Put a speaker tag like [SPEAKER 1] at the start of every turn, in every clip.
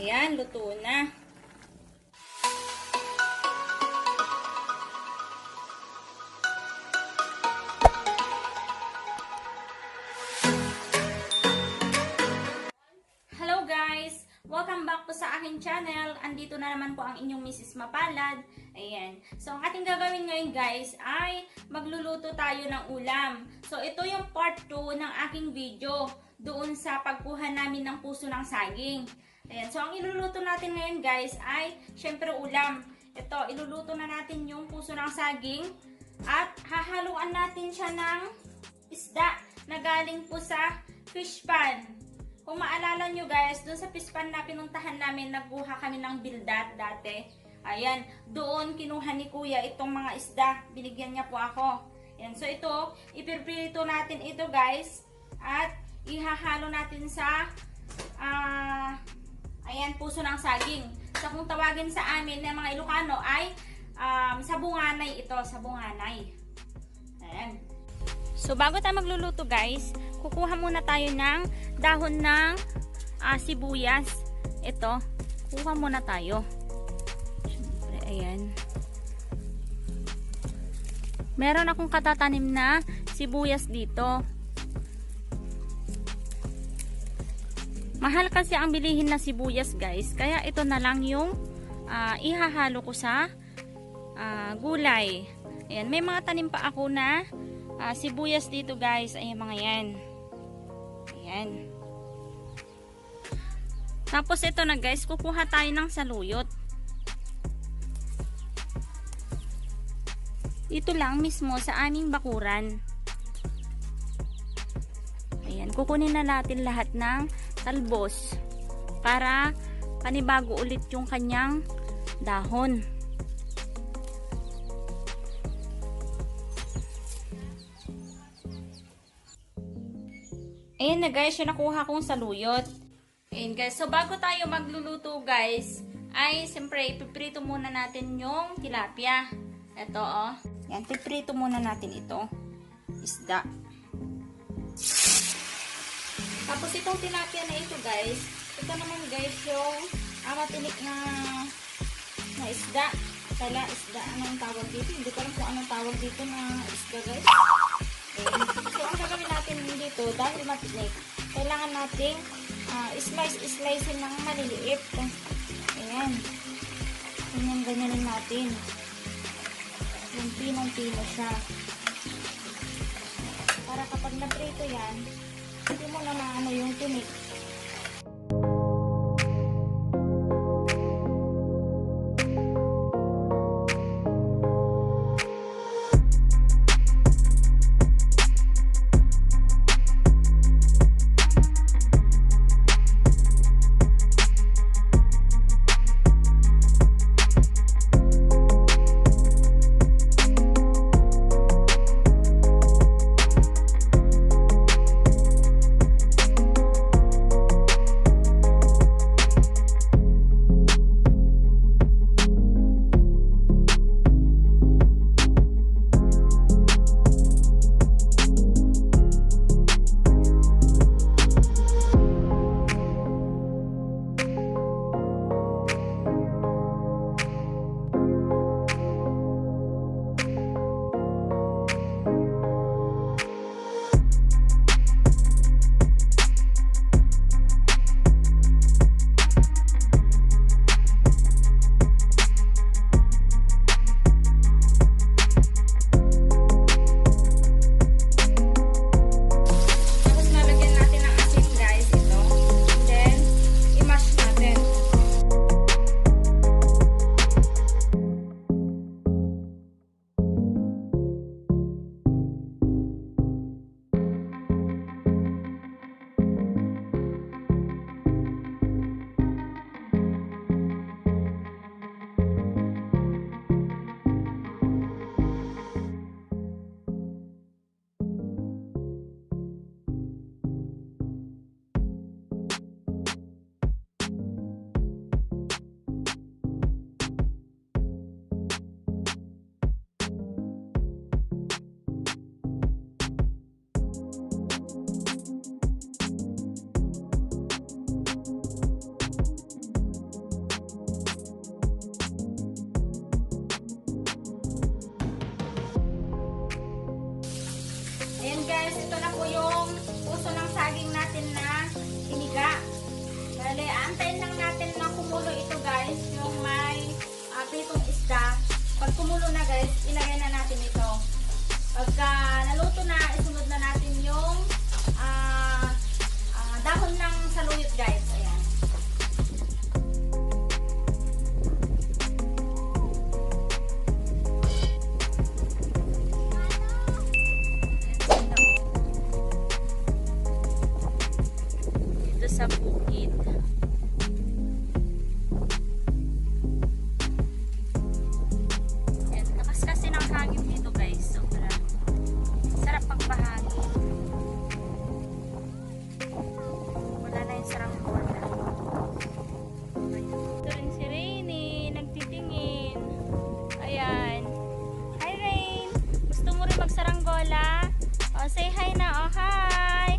[SPEAKER 1] Ayan, luto na. Hello guys! Welcome back po sa aking channel. Andito na naman po ang inyong Mrs. Mapalad. Ayan. So, ang ating gagawin ngayon guys ay magluluto tayo ng ulam. So, ito yung part 2 ng aking video doon sa pagkuha namin ng puso ng saging. Ayan. So, ang iluluto natin ngayon guys ay syempre ulam. Ito, iluluto na natin yung puso ng saging at hahaluan natin siya ng isda na galing po sa fish pan. Kung maalala nyo guys, doon sa fish pan na pinuntahan namin, nagkuha kami ng bildat dati. Ayan, doon kinuha ni kuya itong mga isda. Binigyan niya po ako. Ayan, so ito, ipirprito natin ito guys. At ihahalo natin sa, ayan, puso ng saging. So kung tawagin sa amin ng mga Ilocano ay sabunganay ito, sabunganay. Ayan. So bago tayo magluluto guys, kukuha muna tayo ng dahon ng sibuyas. Ito, kuha muna tayo. Siyempre, ayan. Meron akong katatanim na sibuyas dito. Mahal kasi ang bilihin na sibuyas guys, kaya ito na lang yung ihahalo ko sa gulay. Ayan, may mga tanim pa ako na sibuyas dito guys. Ayan mga yan. Ayan. Tapos ito na guys, kukuha tayo ng saluyot. Ito lang mismo sa aming bakuran. Ayan, kukunin na natin lahat ng talbos para panibago ulit yung kanyang dahon. Ayan na guys, yung nakuha kong saluyot. Ayan guys, so bago tayo magluluto guys, ay siyempre ipiprito muna natin yung tilapia. Ito oh. Ayan, piprito muna natin ito. Isda. Tapos itong tilapia na ito guys, ito naman guys yung matinik na isda. Kala isda, anong tawag dito? Hindi ko alam kung anong tawag dito na isda guys. So, ang gagawin natin dito, dahil matinik, kailangan nating slice ng maliliit. Ayan. Ganyan-ganyanin natin. Yung pinong-pino siya. Para kapag na-prito yan, hindi mo na maano yung tinik. saging natin na siniga. Bale, antayin lang natin na kumulo ito guys, yung may pritong isda. Pag kumulo na guys, ilagay na natin ito. Pagka naluto na, isunod na natin yung dahon ng saluyot guys. Ayan. Dito sa bukid. Ayan. Lakas kasi ng hangin dito guys. Sobra. Sarap pagpahangin. Wala na yung saranggola. Ito rin si Rainy, nagtitingin. Ayan. Hi Rain! Gusto mo rin magsaranggola? O, say hi na. O, hi!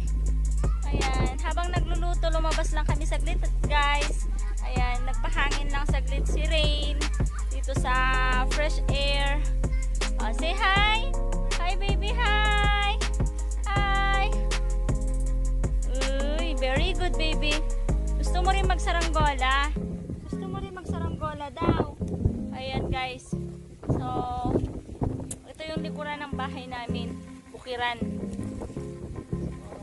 [SPEAKER 1] Ayan. Habang nagluluto, lumabas lang kami saglit guys. Ayan. Nagpahangin lang saglit si Rain. Dito sa fresh air. O, say hi! Hi baby, hi! Hi! Uy, very good baby. Gusto mo rin magsaranggola? Gusto mo rin magsaranggola daw. Ayan guys. So, ito yung likuran ng bahay namin. Bukiran.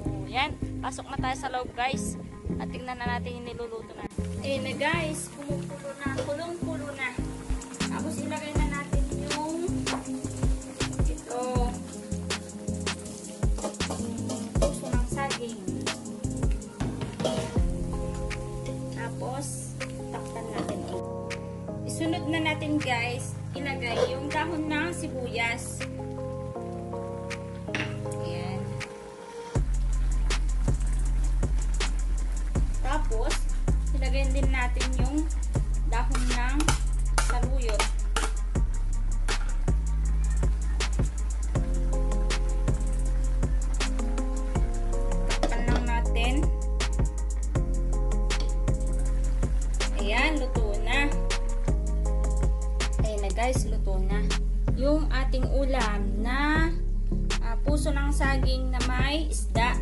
[SPEAKER 1] So, yan. Pasok na tayo sa loob guys. At tingnan na natin yung niluluto na. Ayan na guys. Kumukulo na. Kulong-kulo na. Tapos ilagay na natin yung ito. Puso ng saging. Tapos, takpan natin. Isunod na natin guys, ilagay yung dahon ng sibuyas. Ayan. Tapos, ilagay din natin yung dahon ng saluyot. Takpan lang natin. Ayan, luto na. Ayan na guys, luto na. Yung ating ulam na puso ng saging na may isda.